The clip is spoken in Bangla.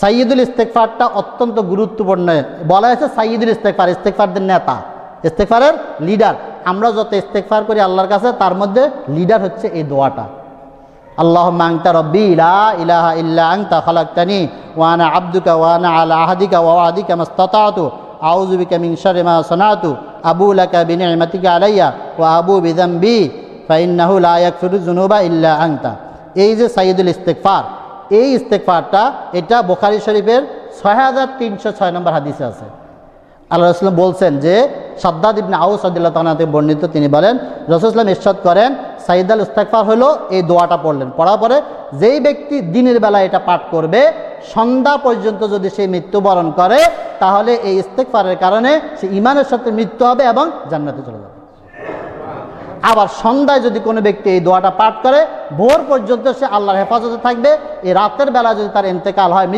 সাইয়্যিদুল ইস্তেগফারটা অত্যন্ত গুরুত্বপূর্ণ। বলা হয়েছে সাইয়্যিদুল ইস্তেগফার, ইস্তেগফারদের নেতা, ইস্তেগফারের লিডার। আমরা যত ইস্তেগফার করি আল্লাহর কাছে, তার মধ্যে লিডার হচ্ছে এই দোয়াটা। আল্লাহুম্মা আনতা রব্বি লা ইলাহা ইল্লা আনতা খালাকতানি ওয়া আনা আবদুকা ওয়া আনা আলা আহদিকা ওয়া ওয়াদিকা মাসতাতাতু আউযু বিকা মিন শাররি মা সানাতু আবু লাকা বিনি'মাতিকা আলাইয়া ওয়া আবু বিযামবি ফাইন্নাহু লা ইয়াগফিরু যুনুবা ইল্লা আনতা। এই যে সাইয়্যিদুল ইস্তেগফার, এই ইস্তেগফারটা এটা বুখারী শরীফের 6306 নম্বর হাদিসে আছে। আল্লাহ রাসূল বলছেন যে শাদ্দাদ ইবনে আউস রাদিয়াল্লাহু তাআলা থেকে বর্ণিত, তিনি বলেন রাসূল সাল্লাল্লাহু আলাইহি ওয়াসাল্লাম ইরশাদ করেন, সাইয়্যিদুল ইস্তেগফার হলো এই দোয়াটা পড়লেন, পড়ার পরে যেই ব্যক্তি দিনের বেলা এটা পাঠ করবে সন্ধ্যা পর্যন্ত যদি সে মৃত্যুবরণ করে, তাহলে এই ইস্তেগফারের কারণে সে ঈমানের সাথে মৃত্যু হবে এবং জান্নাতে চলে যাবে। আবার সন্ধ্যায় যদি কোনো ব্যক্তি এই দোয়াটা পাঠ করে, ভোর পর্যন্ত সে আল্লাহর হেফাজতে থাকবে। এই রাতের বেলা যদি তার ইন্তেকাল হয়,